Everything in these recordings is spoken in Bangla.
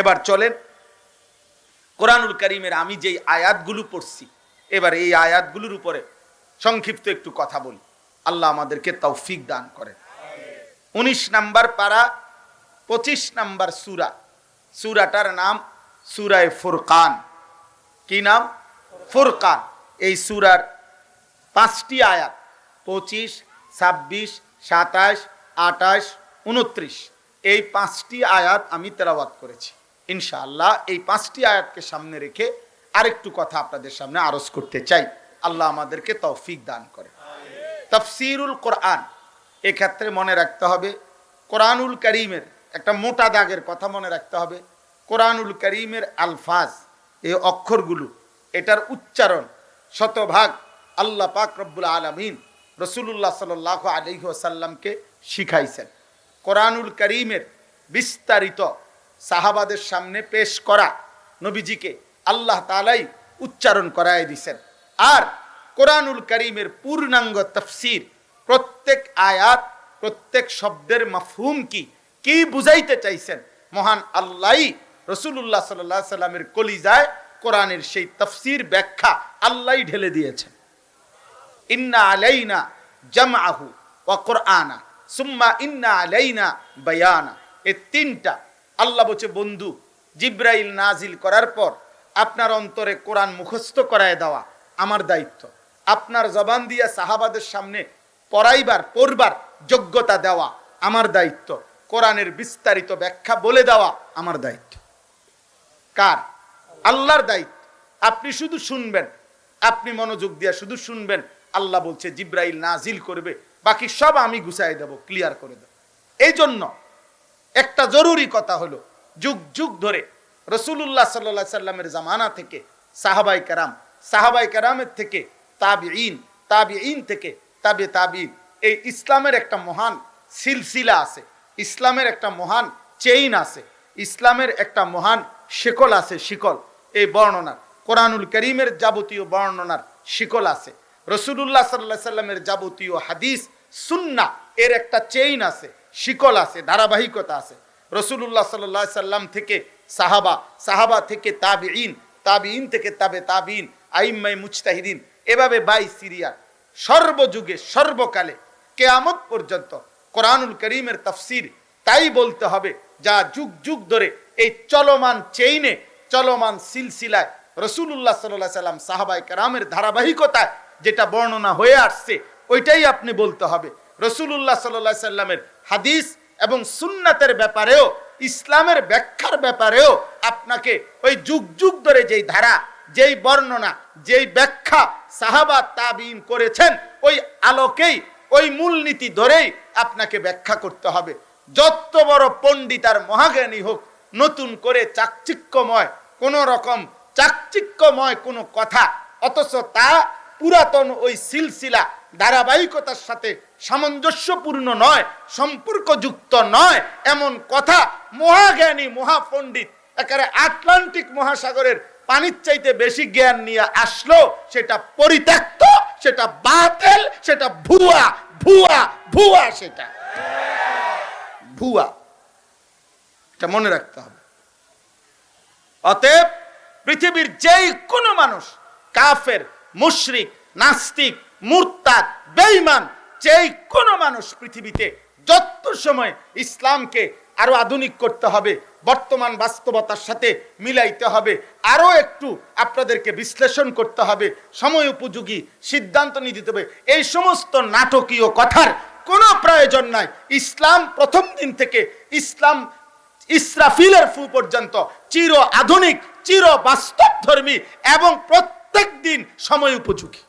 এবার চলেন কোরআনুল কারীমের আমি যেই আয়াতগুলো পড়ছি, এবার এই আয়াতগুলোর উপরে সংক্ষিপ্ত একটু কথা বলি। আল্লাহ আমাদেরকে তৌফিক দান করেন। 19 নম্বর পারা 25 নম্বর সূরা, সূরাটার নাম সূরায়ে ফুরকান। কি নাম? ফুরকান। এই সূরার 5টি আয়াত 25, 26, 27, 28, 29 এই 5টি আয়াত আমি তেলাওয়াত করেছি। ইনশাআল্লাহ এই 5টি আয়াতকে সামনে রেখে আরেকটু কথা আপনাদের সামনে আরজ করতে চাই। আল্লাহ আমাদেরকে তৌফিক দান করে। তাফসীরুল কোরআন, এক্ষেত্রে মনে রাখতে হবে কোরআনুল কারীমের একটা মোটা দাগের কথা মনে রাখতে হবে। কোরআনুল কারীমের আলফাজ, এই অক্ষরগুলো, এটার উচ্চারণ শতভাগ আল্লাহ পাক রব্বুল আলামিন রাসূলুল্লাহ সাল্লাল্লাহু আলাইহি ওয়াসাল্লামকে শিখাইছেন। কোরআনুল কারীমের বিস্তারিত সাহাবাদের সামনে পেশ করা নবীজিকে আল্লাহ তাআলাই উচ্চারণ করায় দিয়েছেন। আর কোরআনুল কারীমের পূর্ণাঙ্গ তাফসীর, প্রত্যেক আয়াত প্রত্যেক শব্দের মাফহুম কি বুঝাইতে চাইছেন, মহান আল্লাহই রাসূলুল্লাহ সাল্লাল্লাহু আলাইহি সাল্লামের কলিজায় কোরআনের সেই তাফসীর ব্যাখ্যা আল্লাহই ঢেলে দিয়েছেন। ইন্না আলাইনা জামআহু ওয়া কুরআনা সুম্মা ইন্না আলাইনা বায়ানা, এই তিনটা আল্লাহ বলছে বন্ধু জিবরাইল নাজিল করার পর আপনার অন্তরে কোরআন মুখস্থ করায় দেওয়া আমার দায়িত্ব, আপনার জবান দিয়ে সাহাবাদের সামনে পড়বার যোগ্যতা দেওয়া আমার দায়িত্ব, কোরআনের বিস্তারিত ব্যাখ্যা বলে দেওয়া আমার দায়িত্ব। কার? আল্লাহর দায়িত্ব। আপনি শুধু শুনবেন, আপনি মনোযোগ দিয়ে শুধু শুনবেন। আল্লাহ বলছে জিবরাইল নাজিল করবে, বাকি সব আমি গুছাই দেব, ক্লিয়ার করে দেব। এই জন্য একটা জরুরি কথা হলো, যুগ যুগ ধরে রাসূলুল্লাহ সাল্লাল্লাহু আলাইহি সাল্লামের জামানা থেকে সাহাবায়ে কেরামের থেকে তাবিঈন থেকে তাবিঈন, এই ইসলামের একটা মহান সিলসিলা আছে, ইসলামের একটা মহান চেইন আছে, ইসলামের একটা মহান শিকল আছে। শিকল, এই বর্ণনার কোরআনুল কারীমের যাবতীয় বর্ণনার শিকল আছে। রাসূলুল্লাহ সাল্লাল্লাহু আলাইহি সাল্লামের যাবতীয় হাদিস সুন্নাহ এর একটা চেইন আছে, শিকল আছে, ধারাবাহিকতা আছে। রাসূলুল্লাহ সাল্লাল্লাহু আলাইহি সাল্লাম থেকে সাহাবা থেকে তাবিঈন থেকে তাবিঈন, আইম্মায়ে মুজতাহিদিন, এভাবে বাই সিরিয়াল সর্বযুগে সর্বকালে কিয়ামত পর্যন্ত কোরআনুল কারীমের তাফসীর তাই বলতে হবে যা যুগ যুগ ধরে এই চলমান চেইনে, চলমান সিলসিলায় রাসূলুল্লাহ সাল্লাল্লাহু আলাইহি সাল্লাম সাহাবায়ে কেরামের ধারাবাহিকতায় যেটা বর্ণনা হয়ে আসছে ওইটাই আপনি বলতে হবে। রাসূলুল্লাহ সাল্লাল্লাহু আলাইহি সাল্লামের হাদিস এবং সুন্নাতের ব্যাপারেও, ইসলামের ব্যাখ্যার ব্যাপারেও আপনাকে ওই যুগ যুগ ধরে যেই ধারা, যেই বর্ণনা, যেই ব্যাখ্যা সাহাবা তাবিঈন করেছেন, ওই আলোকেই, ওই মূলনীতি ধরেই আপনাকে ব্যাখ্যা করতে হবে। যত বড় পণ্ডিত আর মহাজ্ঞানী হোক, নতুন করে চাকচিক্যময় কোনো কথা, অথচ তা পুরাতন ওই সিলসিলা ধারাবাহিকতার সাথে সামঞ্জস্যপূর্ণ নয়, সম্পর্কযুক্ত নয়, এমন কথা মহাজ্ঞানী মহাপণ্ডিত একেবারে আটলান্টিক মহাসাগরের পানির চাইতে বেশি জ্ঞান নিয়ে আসলো, সেটা পরিত্যক্ত, সেটা বাতিল, সেটা ভুয়া, সেটা ভুয়া। এটা মনে রাখতে হবে। অতএব পৃথিবীর যেই কোনো মানুষ, কাফের, মুশরিক, নাস্তিক, মুরতাদ, বেঈমান, যেই কোনো মানুষ পৃথিবীতে যত সময় ইসলামকে আরো আধুনিক করতে হবে, বর্তমান বাস্তবতার সাথে মিলাইতে হবে, আরো একটু আপনাদেরকে বিশ্লেষণ করতে হবে, সময় উপযোগী সিদ্ধান্ত নিতে হবে, এই সমস্ত নাটকীয় কথার কোনো প্রয়োজন নাই। ইসলাম প্রথম দিন থেকে ইসলাম ইসরাফিলের ফু পর্যন্ত চির আধুনিক, চির বাস্তবধর্মী এবং প্রত্যেক দিন সময় উপযোগী।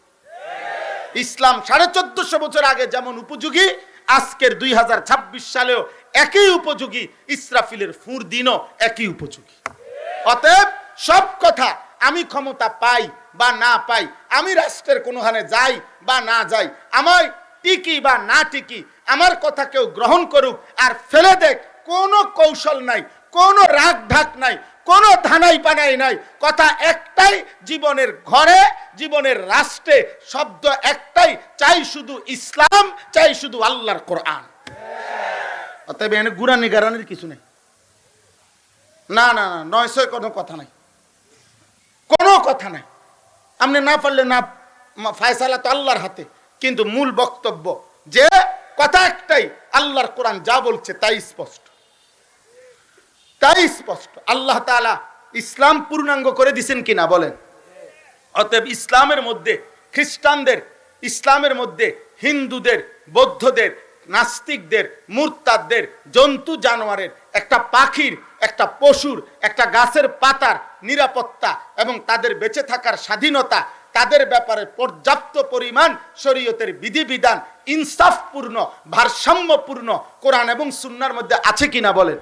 ইসলাম 1450 বছর আগে যেমন উপযোগী, আজকের 2026 সালেও একই উপযোগী, ইসরাফিলের ফুর দিনও একই উপযোগী। অতএব সব কথা আমি ক্ষমতা পাই বা না পাই, আমি রাষ্ট্রের কোনোখানে যাই বা না যাই, আমায় টিকি বা না টিকি, আমার কথা কেউ গ্রহণ করুক আর ফেলে দেখ, কোনো কৌশল নাই, কোনো রাগ ঢাক নাই, কোনো ধানাই পানাই নাই। কথা একটাই, জীবনের ঘরে, জীবনের রাষ্ট্রে শব্দ একটাই, চাই শুধু ইসলাম, চাই শুধু আল্লাহর কোরআন। অতএব এখানে গুরানি গারানির কিছু নেই। না না না, 900 কোনো কথা নাই, কোনো কথা নাই। আপনি না পারলে না, ফায়সালা তো আল্লাহর হাতে। কিন্তু মূল বক্তব্য যে কথা একটাই, আল্লাহর কোরআন যা বলছে তাই স্পষ্ট, তাই স্পষ্ট। আল্লাহ তাআলা ইসলাম পূর্ণাঙ্গ করে দিয়েছেন কিনা বলেন? অতএব ইসলামের মধ্যে খ্রিস্টানদের, ইসলামের মধ্যে হিন্দুদের, বৌদ্ধদের, নাস্তিকদের, মুরতাদদের, জন্তু জানোয়ারের, একটা পাখির, একটা পশুর, একটা গাছের পাতার নিরাপত্তা এবং তাদের বেঁচে থাকার স্বাধীনতা, তাদের ব্যাপারে পর্যাপ্ত পরিমাণ শরীয়তের বিধিবিধান ইনসাফপূর্ণ, ভারসাম্যপূর্ণ কোরআন এবং সুন্নাহর মধ্যে আছে কিনা বলেন?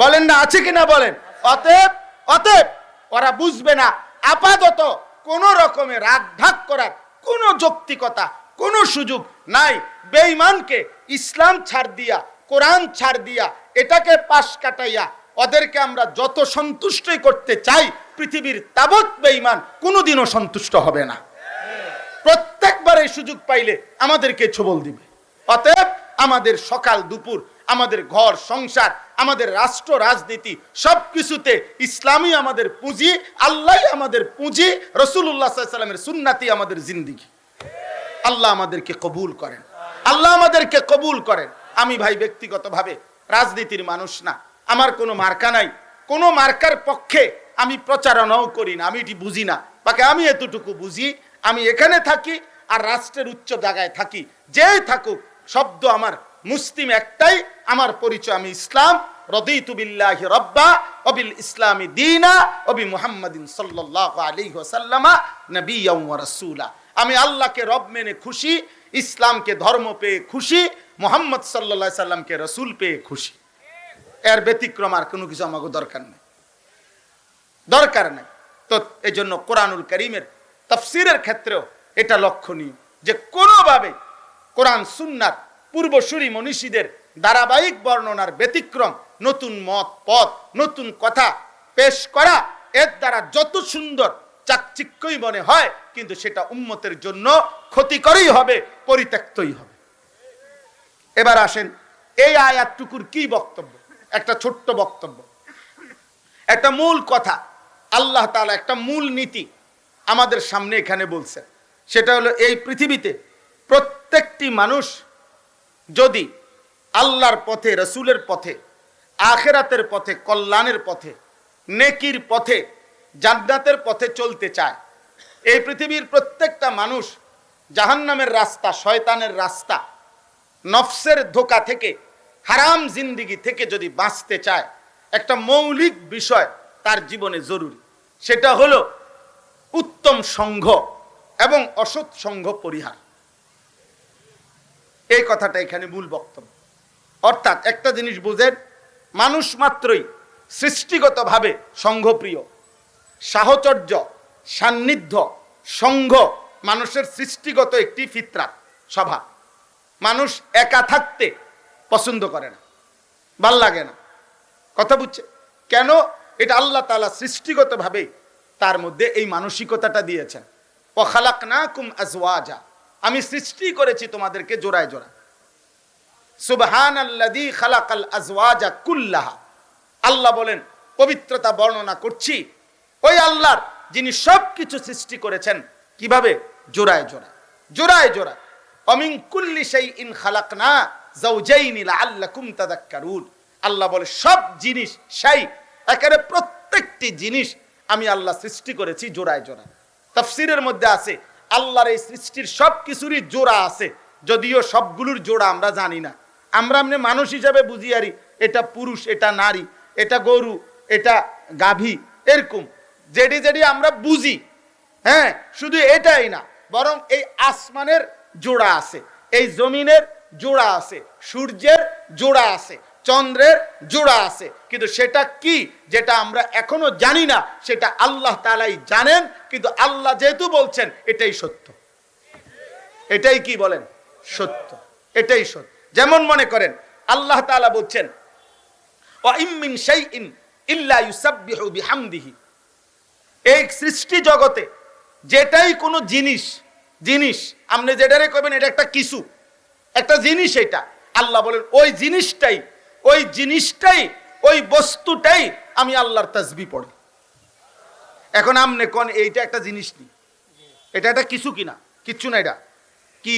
বলেন না, আছে কিনা বলেন? অতএব অতএব ওরা বুঝবে না আপাতত কোন রকমের রাগ ঢাক করার কোন যৌক্তিকতা, কোন সুযোগ নাই। বেঈমানকে ইসলাম ছাড় দিয়া, কোরআন ছাড় দিয়া, এটাকে পাশ কাটাইয়া ওদেরকে আমরা যত সন্তুষ্টই করতে চাই, পৃথিবীর তাবৎ বেঈমান কোনোদিনও সন্তুষ্ট হবে না। প্রত্যেকবার এই সুযোগ পাইলে আমাদেরকে ছোবল দিবে। অতএব আমাদের সকাল দুপুর, আমাদের ঘর সংসার, আমাদের রাষ্ট্র রাজনীতি সবকিছুতে ইসলামই আমাদের পুঁজি, আল্লাহই আমাদের পুঁজি, রাসূলুল্লাহ সাল্লাল্লাহু আলাইহি ওয়াসাল্লামের সুন্নাতই আমাদের জিন্দেগি। আল্লাহ আমাদেরকে কবুল করেন, আল্লাহ আমাদেরকে কবুল করেন। আমি ভাই ব্যক্তিগতভাবে রাজনীতির মানুষ না, আমার কোনো মার্কা নাই, কোনো মার্কার পক্ষে আমি প্রচারণাও করি না, আমি এটি বুঝি না। বাকি আমি এতটুকু বুঝি, আমি এখানে থাকি আর রাষ্ট্রের উচ্চ জায়গায় থাকি, যেই থাকুক শব্দ আমার মুসলিম একটাই, আমার পরিচয় আমি ইসলাম। রাদিতু বিল্লাহি রাব্বা ওয়া বিল ইসলামি দীনা ওয়া বি মুহাম্মাদিন সাল্লাল্লাহু আলাইহি ওয়াসাল্লাম নবিয়্যান ওয়া রাসূলা। আমি আল্লাহকে রব মেনে খুশি, ইসলামকে ধর্ম পেয়ে খুশি, মুহাম্মদ সাল্লাল্লাহু আলাইহি সাল্লামকে রাসূল পেয়ে খুশি। এর ব্যতিক্রম আর কোনো কিছু আমাকে দরকার নেই, দরকার নেই। তো এই জন্য কোরআনুল কারীমের তাফসীরের ক্ষেত্রেও এটা লক্ষণীয় যে কোনোভাবে কোরআন সুন্নাহর পূর্বসূরি মনীষীদের ধারাবাহিক বর্ণনার ব্যতিক্রম, নতুন মত পথ, নতুন কথা পেশ করা, এর দ্বারা যত সুন্দর চাকচিক্যই মনে হয়, কিন্তু সেটা উম্মতের জন্য ক্ষতিকরই হবে, পরিত্যক্তই হবে। এবার আসেন এই আয়াতটুকুর কি বক্তব্য। একটা ছোট্ট বক্তব্য, একটা মূল কথা। আল্লাহ তাআলা একটা মূল নীতি আমাদের সামনে এখানে বলছেন, সেটা হলো এই পৃথিবীতে প্রত্যেকটি মানুষ যদি আল্লাহর পথে, রাসূলের পথে, আখিরাতের পথে, কল্যাণের পথে, নেকির পথে, জান্নাতের পথে চলতে চায়, এই পৃথিবীর প্রত্যেকটা মানুষ জাহান্নামের রাস্তা, শয়তানের রাস্তা, নফসের ধোঁকা থেকে, হারাম জিন্দেগি থেকে যদি বাঁচতে চায়, একটা মৌলিক বিষয় তার জীবনে জরুরি, সেটা হলো উত্তম সংঘ এবং অসৎ সংঘ পরিহার। এই কথাটা এখানে মূল বক্তব্য। অর্থাৎ একটা জিনিস বুঝেন, মানুষ মাত্রই সৃষ্টিগতভাবে সংঘপ্রিয়। সাহচর্য, সান্নিধ্য, সংঘ মানুষের সৃষ্টিগত একটি ফিতরাত, স্বভাব। মানুষ একা থাকতে পছন্দ করে না, ভাল লাগে না। কথা বুঝছে কেন? এটা আল্লাহ তাআলা সৃষ্টিগতভাবে তার মধ্যে এই মানসিকতাটা দিয়েছেন। ওয়া খালাকনাকুম আজওয়াজা, আমি সৃষ্টি করেছি তোমাদেরকে জোড়ায় জোড়ায়। সুবহানাল্লাযী খালাকাল আজওয়াজা কুল্লাহা, আল্লাহ বলেন, পবিত্রতা বর্ণনা করছি ওই আল্লাহর যিনি সবকিছু সৃষ্টি করেছেন। কিভাবে? জোড়ায় জোড়ায়, জোড়ায় জোড়ায়। অমিন কুল্লি শাইইন খালাকনা যাওজাইনি লাআল্লাকুম তাযাক্কারুন। আল্লাহ বলে সব জিনিস, শাই একেবারে প্রত্যেকটি জিনিস আমি আল্লাহ সৃষ্টি করেছি জোড়ায় জোড়ায়। তাফসীরের মধ্যে আছে আল্লাহর এই সৃষ্টির সব কিছুরই জোড়া আছে, যদিও সবগুলোর জোড়া আমরা জানি না। আমরা এমনি মানুষ হিসাবে বুঝি আরি, এটা পুরুষ, এটা নারী, এটা গরু, এটা গাভী, এরকম যেটি যেটি আমরা বুঝি। হ্যাঁ, শুধু এটাই না, বরং এই আসমানের জোড়া আছে, এই জমিনের জোড়া আছে, সূর্যের জোড়া আছে, চন্দ্রের জোড়া আছে। কিন্তু সেটা কি, যেটা আমরা এখনো জানি না, সেটা আল্লাহ তাআলাই জানেন। কিন্তু আল্লাহ যেহেতু বলছেন, এটাই সত্য। এটাই কি বলেন? সত্য, এটাই সত্য। যেমন মনে করেন আল্লাহ তাআলা বলছেন, ওয়া ইম মিন শাইইন ইল্লা ইউসাব্বিহু বিহামদিহি। এই সৃষ্টি জগতে যেটাই কোনো জিনিস, জিনিস আপনি যেটারে কইবেন এটা একটা কিছু, একটা জিনিস, এটা আল্লাহ বলেন ওই জিনিসটাই ওই বস্তুটাই আমি আল্লাহর তাসবিহ পড়ে। এখন আমনে কোন এইটা একটা জিনিস নি, এটা একটা কিছু কিনা? কিচ্ছু না। এটা কি?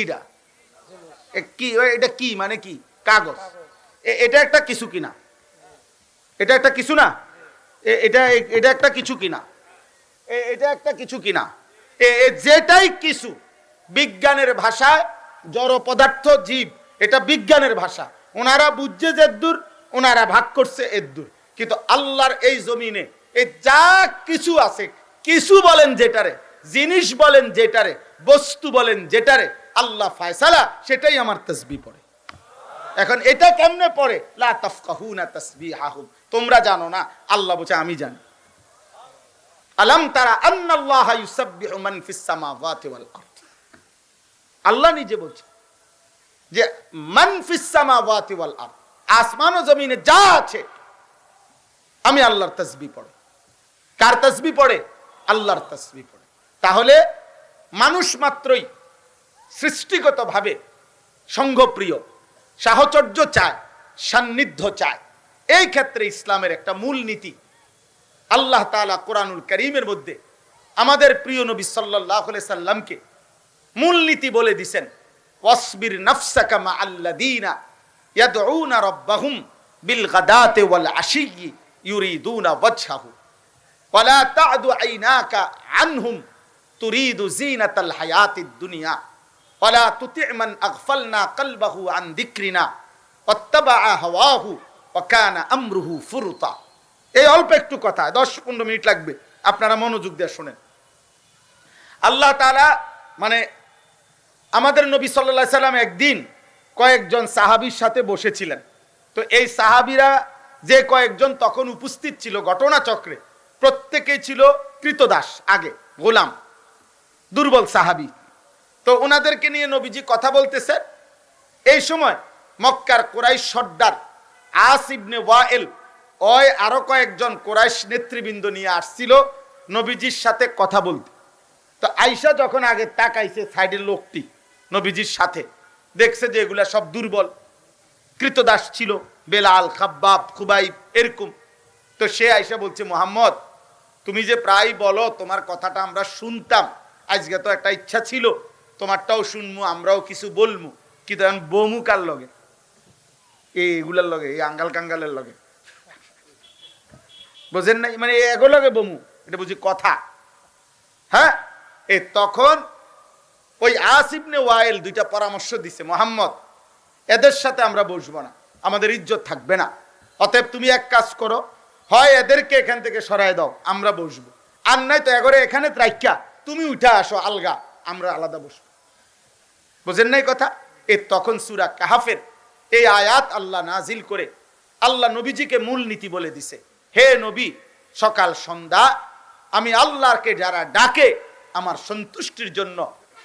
এটা কি মানে কি? কাগজ। এটা একটা কিছু কিনা? এটা একটা কিছু না। এটা এটা একটা কিছু কিনা? এটা একটা কিছু কিনা? যেটাই কিছু বিজ্ঞানের ভাষায় জড় পদার্থ জীব, এটা বিজ্ঞানের ভাষা। ওনারা বুঝছে যে দূর, ওনারা ভাগ করছে এর দূর। কিন্তু আল্লাহর এই জমিনে এই যা কিছু আছে, কিছু বলেন যেটারে, জিনিস বলেন যেটারে, বস্তু বলেন যেটারে, আল্লাহ ফায়সালা সেটাই আমার তাসবিহ পড়ে। এখন এটা কেমনে পড়ে? লা তাফকাহুনা তাসবিহাহুম, তোমরা জানো না, আল্লাহ বলছে আমি জানি। আলাম তারা আন্নাল্লাহ ইউসাব্বিহু মান ফিস সামাওয়াতি ওয়াল আরদ, আল্লাহ নিজে বলছে যে মান ফিস সামাওয়াতি ওয়াল আরদ, আসমান ও জমিনে যা আছে আমি আল্লাহর তাসবিহ পড়ে। কার তাসবিহ পড়ে? আল্লাহর তাসবিহ পড়ে। তাহলে মানুষ মাত্রই সৃষ্টিগতভাবে সংঘপ্রিয়, সাহচর্য চায়, সান্নিধ্য চায়। এই ক্ষেত্রে ইসলামের একটা মূল নীতি আল্লাহ তাআলা কোরআনুল কারীমের মধ্যে আমাদের প্রিয় নবী সাল্লাল্লাহু আলাইহি সাল্লামকে মূল নীতি বলে দিয়েছেন, ওয়াসবির নাফসাকা মাআল্লাযীনা ইয়াদউনা রাব্বাহুম বিল গাদাতি ওয়াল আশিয়্যি ইউরিদুনা ওয়াজহাহু ওয়ালা তা'দু আইনাকা আনহুম তুরিদু যিনাতাল হায়াতিদ দুনিয়া ওয়ালা তুতি' মান আগফালনা কলবাহু আন যিকরিনা ওয়াত্তাবা'a হাওয়াহু ওয়া কানা আমরুহু ফুরতা। এই অল্প একটু কথা, 10-15 মিনিট লাগবে, আপনারা মনোযোগ দিয়ে শুনেন। আল্লাহ তাআলা মানে আমাদের নবী সাল্লাল্লাহু আলাইহি সাল্লাম একদিন কয়েকজন সাহাবীর সাথে বসেছিলেন। তো এই সাহাবীরা যে কয়েকজন তখন উপস্থিত ছিল ঘটনাচক্রে, প্রত্যেকেই ছিল কৃতদাস, আগে গোলাম, দুর্বল সাহাবী। তো ওনাদেরকে নিয়ে নবীজি কথা বলতেছেন। এই সময় মক্কার কুরাইশ সর্দার আস ইবনে ওয়াইল ওই আরো কয়েকজন কুরাইশ নেতৃবৃন্দ নিয়ে আসছিল নবীজির সাথে কথা বলতে। তো আয়েশা যখন আগে তাকাইছে, সাইডের লোকটি নবীজির সাথে দেখছে যে এগুলা সব দুর্বল কৃতদাস ছিল, বেলাল, খাব্বাব, খুবাইব এরকম। তো সে আয়েশা বলছে, মুহাম্মদ তুমি যে প্রায় বলো, তোমার কথাটা আমরা শুনতাম, আজকে তো একটা ইচ্ছা ছিল তোমারটাও শুনবো, আমরাও কিছু বলবো, কিন্তু এখন বমু কার লগে? এগুলার লগে, এই আঙ্গাল কাঙ্গালের লগে, বুঝেন নাই? মানে এগুলো লগে বমু, এটা বুঝি কথা? হ্যাঁ। তখন ওই আস ইবনে ওয়াইল দুইটা পরামর্শ দিছে, মুহাম্মদ এদের সাথে আমরা বসবো না, আমাদের ইজ্জত থাকবে না। অতএব তুমি এক কাজ করো, হয় এদেরকে এখান থেকে সরায় দাও, আমরা বসবো, আর নাই তো এগরে এখানে রাইখা তুমি উঠে আসো আলগা, আমরা আলাদা বসবো। বুঝেন নাই কথা? তখন সূরা কাহাফের এই আয়াত আল্লাহ নাজিল করে আল্লাহ নবীজিকে মূল নীতি বলে দিছে, হে নবী, সকাল সন্ধ্যা আমি আল্লাহকে যারা ডাকে আমার সন্তুষ্টির জন্য,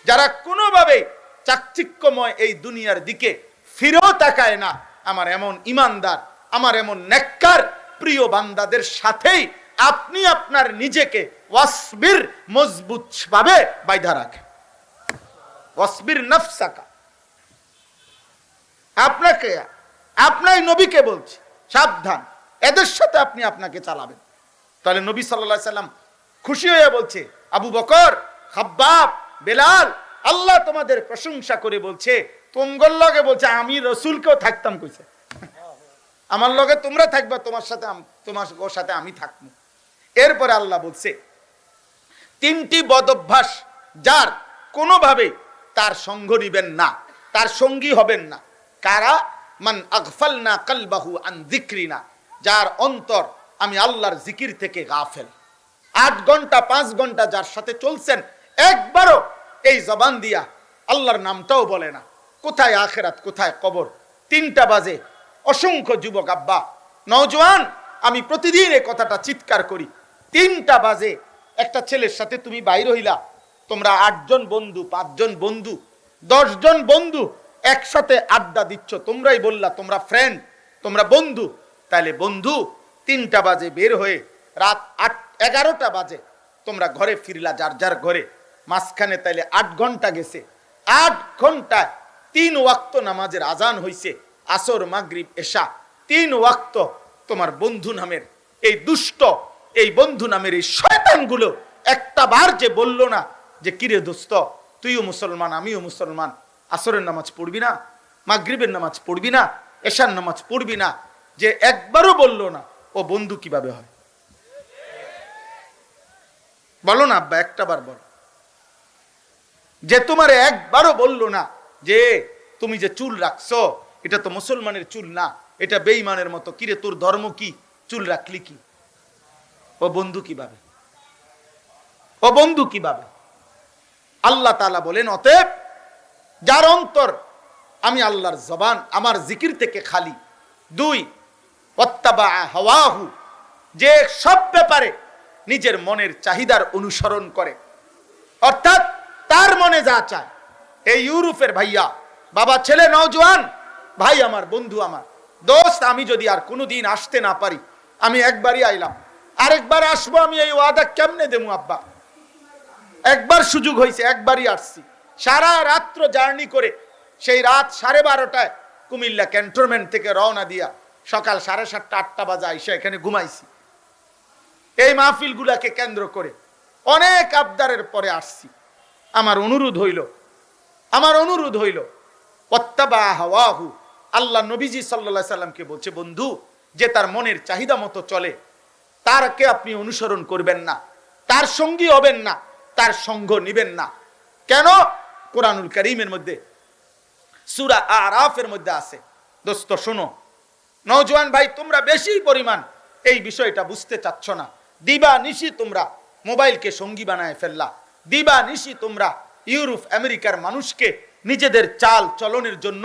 যারা কোনোভাবে চাকচিক্যময় এই দুনিয়ার দিকে ফিরেও তাকায় না, আমার এমন ইমানদার, আমার এমন নেককার প্রিয় বান্দাদের সাথেই আপনি আপনার নিজেকে ওয়াসবির মজবুত ভাবে বাইধা রাখেন। ওয়াসবির নাফসাকা, আপনাকে আপনার নবীকে বলছি সাবধান, এদের সাথে আপনি আপনাকে চালাবেন। তাহলে নবী সাল্লাল্লাহু আলাইহি সাল্লাম খুশি হয়ে বলছে, আবু বকর, খাব্বাব, বেলাল, আল্লাহ তোমাদের প্রশংসা করে বলছে, তোমার লগে বলছে আমি রাসূলকেও থাকতাম কইছে, আমার লগে তোমরা থাকবা, তোমার সাথে আমি থাকবো। এরপরে আল্লাহ বলছে তিনটি বদ অভ্যাস যার কোনোভাবে তার সঙ্গ নিবেন না, তার সঙ্গী হবেন না। কারা? মান আগফালনা কলবাহু আন যিকরিনা, যার অন্তর আমি আল্লাহর জিকির থেকে গাফেল। 8 ঘন্টা 5 ঘন্টা যার সাথে চলছেন, একবারও এই জবান দিয়া আল্লাহর নামটাও বলে না। কোথায় আখিরাত, কোথায় কবর? 3টা বাজে অসংখ্য যুবক আব্বা, নওজোয়ান, আমি প্রতিদিন এই কথাটা চিৎকার করি, 3টা বাজে একটা ছেলের সাথে তুমি বাইরে হইলা, তোমরা 8 জন বন্ধু, 5 জন বন্ধু, 10 জন বন্ধু একসাথে আড্ডা দিচ্ছ, তোমরাই বললা তোমরা ফ্রেন্ড, তোমরা বন্ধু। তাহলে বন্ধু 3টা বাজে বের হয়ে রাত 11টা বাজে তোমরা ঘরে ফিরলা, যার যার ঘরে, মাঝখানে তাইলে 8 ঘন্টা গেছে। 8 ঘন্টায় 3 ওয়াক্ত নামাজের আজান হইছে, আসর, মাগরিব, এশা, 3 ওয়াক্ত তোমার বন্ধু নামের এই দুষ্ট, এই বন্ধু নামের এই শয়তানগুলো একটা বার যে বলল না যে কিরে দোস্ত, তুইও মুসলমান আমিও মুসলমান, আসরের নামাজ পড়বি না, মাগরিবের নামাজ পড়বি না, এশার নামাজ পড়বি না, যে একবারও বলল না, ও বন্ধু কিভাবে হয়? বলো না আব্বা, একটা বার বলো। যে তোমার একবারও বলল না যে তুমি যে চুল রাখছো এটা তো মুসলমানের চুল না, এটা বেঈমানের মতো, কিরে তোর ধর্ম কি, চুল রাখলি কি? ও বন্ধু কিভাবে? ও বন্ধু কিভাবে? আল্লাহ তাআলা বলেন, অতএব যার অন্তর আমি আল্লাহর জবান আমার জিকির থেকে খালি, দুই ওয়াত্তাবা হাওয়াহু, যে সব ব্যাপারে নিজের মনের চাহিদার অনুসরণ করে, অর্থাৎ তার মনে যা চায়। এই ইউরোপের ভাইয়া, বাবা ছেলে নওজোয়ান ভাই আমার, বন্ধু আমার, দোস্ত, আমি যদি আর কোনোদিন আসতে না পারি, আমি একবারই আইলাম, আরেকবার আসবো, আমি এই ওয়াদা কেমনে দেবো আব্বা? একবার সুযোগ হয়েছে, একবারই আসছি, সারা রাত্র জার্নি করে সেই রাত 12:30টায় কুমিল্লা ক্যান্টনমেন্ট থেকে রওনা দিয়া সকাল 7:30 8টা বাজে আইসা এখানে ঘুমাইছি। এই মাহফিলগুলাকে কেন্দ্র করে অনেক আবদারের পরে আসছি। আমার অনুরোধ হইল ওয়াত্তাবা হাওয়াহু, আল্লাহ নবীজি সাল্লাল্লাহু আলাইহি সাল্লামকে বলছে, বন্ধু যে তার মনের চাহিদা মতো চলে তারকে আপনি অনুসরণ করবেন না, তার সঙ্গী হবেন না, তার সঙ্গ নিবেন না। কেন? কোরআনুল কারীমের মধ্যে সূরা আরাফের মধ্যে আছে। দোস্ত শোনো, নওজোয়ান ভাই, তোমরা বেশি পরিমাণ এই বিষয়টা বুঝতে চাচ্ছ না। দিবা নিশি তোমরা মোবাইলকে সঙ্গী বানায় ফেললা, দিবা নিশি তোমরা ইউরোপ আমেরিকার মানুষকে নিজেদের চাল চলনের জন্য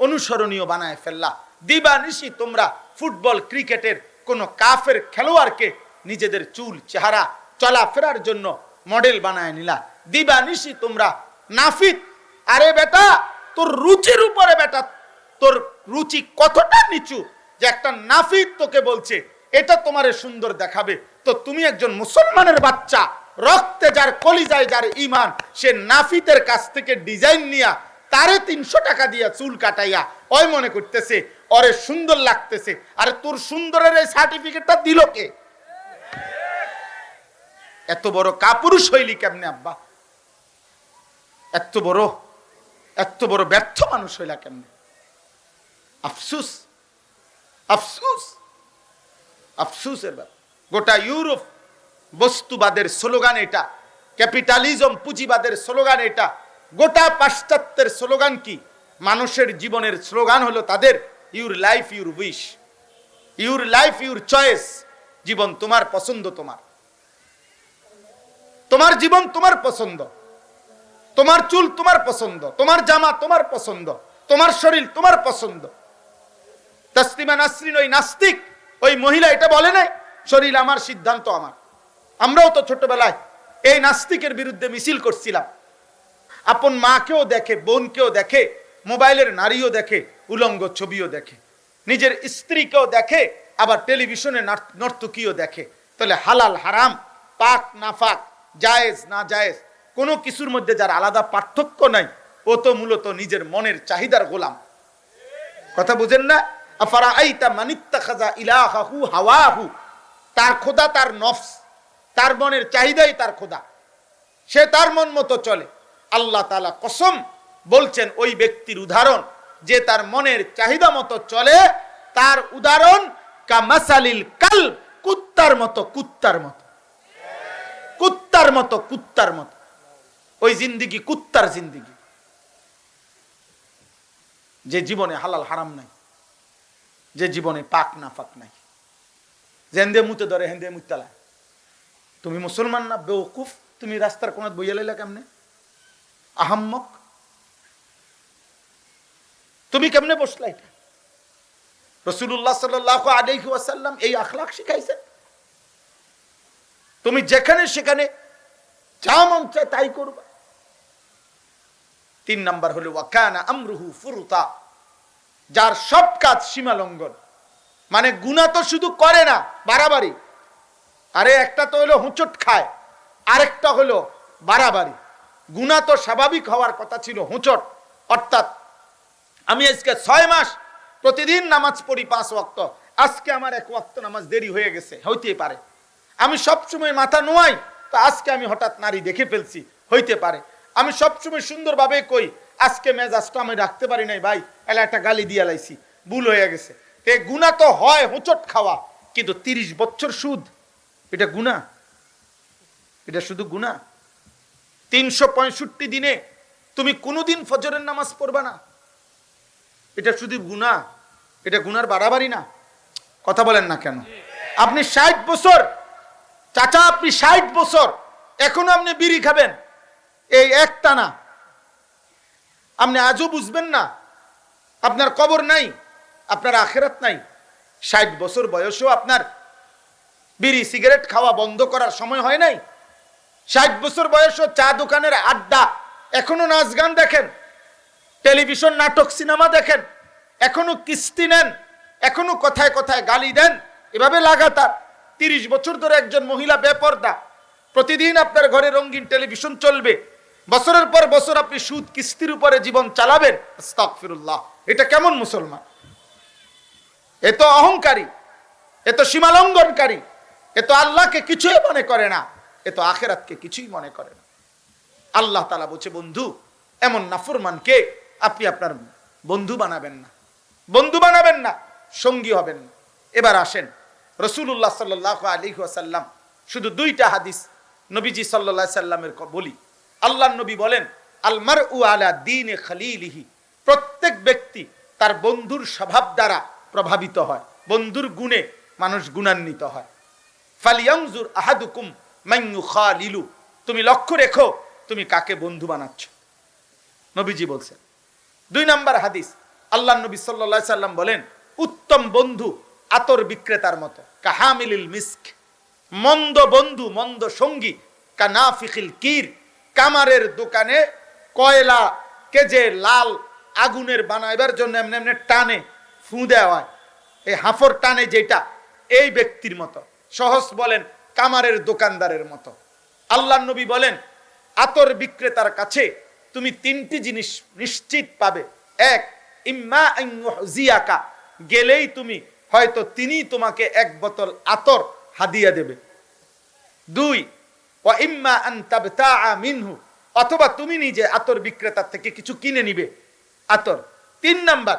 অনুসরণীয় বানায় ফেললা, দিবা নিশি তোমরা ফুটবল ক্রিকেটের কোন কাফের খেলোয়াড়কে নিজেদের চুল চেহারা চলাফেরার জন্য মডেল বানায় নিলা, দিবা নিশি তোমরা নাফিত। আরে বেটা, তোর রুচির উপরে বেটা, তোর রুচি কতটা নিচু যে একটা নাফিত তোকে বলছে এটা তোমারে সুন্দর দেখাবে, তো তুমি একজন মুসলমানের বাচ্চা, রক্তে যার কলিজায় যার ঈমান, সে নাফিতের কাছ থেকে ডিজাইন নিয়া তারে 300 টাকা দিয়া চুল কাটাইয়া ওই মনে করতেছে ওরে সুন্দর লাগতেছে। আরে তোর সুন্দরের এই সার্টিফিকেটটা দিল কে? এত বড় কাপুরুষ হইলি কেমনে আব্বা? এত বড় ব্যর্থ মানুষ হইলা কেমনে? আফসুস, আফসুস, আফসুসের ব্যাপার। গোটা ইউরোপ বস্তুবাদের স্লোগান এটা, ক্যাপিটালিজম পুঁজিবাদের স্লোগান এটা, গোটা পাশ্চাত্যের স্লোগান কি? মানুষের জীবনের স্লোগান হলো তাদের your life your wish, your life your choice. জীবন তোমার পছন্দ, তোমার জীবন তোমার পছন্দ, তোমার চুল তোমার পছন্দ, তোমার জামা তোমার পছন্দ, তোমার শরীর তোমার পছন্দ। তাসলিমা নাসরিন ওই নাস্তিক ওই মহিলা এটা বলে নাই শরীর আমার, সিদ্ধান্ত আমার। আমরাও তো ছোটবেলায় এই নাস্তিকের বিরুদ্ধে মিছিল করছিলাম। আপন মাকেও দেখে, বোনকেও দেখে, মোবাইলের নারীও দেখে, উলঙ্গ ছবিও দেখে, নিজের স্ত্রীকেও দেখে, আবার টেলিভিশনে নর্তকীও দেখে। তাহলে হালাল হারাম, পাক না পাক, জায়েজ না জায়েজ, কোনো কিছুর মধ্যে যার আলাদা পার্থক্য নাই, ও তো মূলত নিজের মনের চাহিদার গোলাম। কথা বুঝেন না? আফারাআইতা মানিত্তাখাযা ইলাহাহু হাওয়াহু, তার খোদা তার নফস, তার মনের চাহিদাই তার খোদা, সে তার মন মতো চলে। আল্লাহ তাআলা কসম বলছেন ওই ব্যক্তির উদাহরণ যে তার মনের চাহিদা মতো চলে, তার উদাহরণ কামাসালিল কালব, কুত্তার মতো, কুত্তার মতো, কুত্তার মতো, কুত্তার মতো। ওই জিন্দিগি কুত্তার জিন্দিগি, যে জীবনে হালাল হারাম নাই, যে জীবনে পাক না ফাক নাই, যে হেন্দে মুতে ধরে হেন্দে মুতালা। তুমি মুসলমান না বেওকুফ? তুমি রাস্তার কোনাত বইয়া লাইলা কেমনে? আহাম্মক, তুমি কেমনে বসলা? এটা রাসূলুল্লাহ সাল্লাল্লাহু আলাইহি ওয়াসাল্লাম এই আখলাক শিখাইছেন। তুমি যেখানে সেখানে যা মন চায় তাই করবা। 3 নাম্বার হলো ওয়াকানা আমরুহু ফুরুতা, যার সব কাজ সীমা লঙ্ঘন। মানে গুনাহ তো শুধু করে না, বাড়াবাড়ি। আরে একটা তো হলো হুঁচট খায়, আরেকটা হলো বাড়াবাড়ি। গুনাহ তো স্বাভাবিক হওয়ার কথা ছিল হুঁচট, অর্থাৎ আমি আজকে 6 মাস প্রতিদিন নামাজ পড়ি 5 ওয়াক্ত, আজকে আমার এক ওয়াক্ত নামাজ দেরি হয়ে গেছে, হইতে পারে। আমি সবসময় মাথা নোয়াই, তো আজকে আমি হঠাৎ নারী দেখে ফেলছি, হইতে পারে। আমি সবসময় সুন্দরভাবে কই, আজকে মেজাজটা আমি রাখতে পারি নাই ভাই, এলা একটা গালি দিয়া লাইছি, ভুল হয়ে গেছে। এ গুনাহ তো হয় হোঁচট খাওয়া, কিন্তু 30 বছর সুদ, এটা গুনাহ? এটা শুধু গুনাহ? 365 দিনে তুমি কোনোদিন ফজরের নামাজ পড়বা না, এটা শুধু গুনাহ? এটা গুনার বাড়াবাড়ি না? কথা বলেন না কেন? আপনি 60 বছর, চাচা আপনি 60 বছর এখনো আপনি বিড়ি খাবেন, এই একটানা, আপনি আজও বুঝবেন না আপনার কবর নাই, আপনার আখিরাত নাই। 60 বছর বয়সেও আপনার বিড়ি সিগারেট খাওয়া বন্ধ করার সময় হয় নাই। 60 বছর বয়সেও চা দোকানের আড্ডা, এখনো নাচ গান দেখেন, টেলিভিশন নাটক সিনেমা দেখেন, এখনো কিস্তি নেন, এখনো কথায় কথায় গালি দেন, এভাবে লাগাতার 30 বছর ধরে একজন মহিলা বেপরদা, প্রতিদিন আপনার ঘরে রঙিন টেলিভিশন চলবে, বছরের পর বছর আপনি সুদ কিস্তির উপরে জীবন চালাবেন। আস্তাগফিরুল্লাহ, এটা কেমন মুসলমান? এ তো অহংকারী, এ তো সীমালঙ্ঘনকারী, এ তো আল্লাহকে কিছুই মনে করে না, এ তো আখিরাতকে কিছুই মনে করে না। আল্লাহ তাআলা বলছে, বন্ধু এমন নাফরমানকে আপনি আপনার বন্ধু বানাবেন না, বন্ধু বানাবেন না, সঙ্গী হবেন না। এবার আসেন রাসূলুল্লাহ সাল্লাল্লাহু আলাইহি ওয়াসাল্লাম, শুধু 2টা হাদিস নবীজি সাল্লাল্লাহু আলাইহি সাল্লামের বলি। আল্লাহর নবী বলেন, আল মারউ আলা দীনে খলিলিহি, প্রত্যেক ব্যক্তি তার বন্ধুর স্বভাব দ্বারা প্রভাবিত হয়, বন্ধুর গুণে মানুষ গুণান্বিত হয়। ফালিয়ানজুর আহাদুকুম মান ইউখালিলু, তুমি লক্ষ্য রেখো তুমি কাকে বন্ধু বানাচ্ছ, নবীজি বলছেন। 2 নাম্বার হাদিস, আল্লাহর নবী সাল্লাল্লাহু আলাইহি সাল্লাম বলেন, উত্তম বন্ধু আতর বিক্রেতার মতো, কাহামিলিল মিস্ক, মন্দ বন্ধু মন্দ সঙ্গী কানাফিকিল কির, কামারের দোকানে কয়লা কে যে লাল আগুনের বানাইবার জন্য এমনি এমনি টানে ফু দেওয়া হয়, এই হাফর টানে যেটা, এই ব্যক্তির মতো। সহজ বলেন, কামারের দোকানদারের মতো। আল্লাহর নবী বলেন, আতর বিক্রেতার কাছে তুমি 3টি জিনিস নিশ্চিত পাবে। 1, ইম্মা আন ইউহজিয়াকা, গেলেই তুমি হয়তো তিনি তোমাকে 1 বোতল আতর হাদিয়া দেবে। 2, ওয়া ইম্মা আন তাবতাআ মিনহু, অথবা তুমি নিজে আতর বিক্রেতার থেকে কিছু কিনে নিবে আতর। 3 নাম্বার,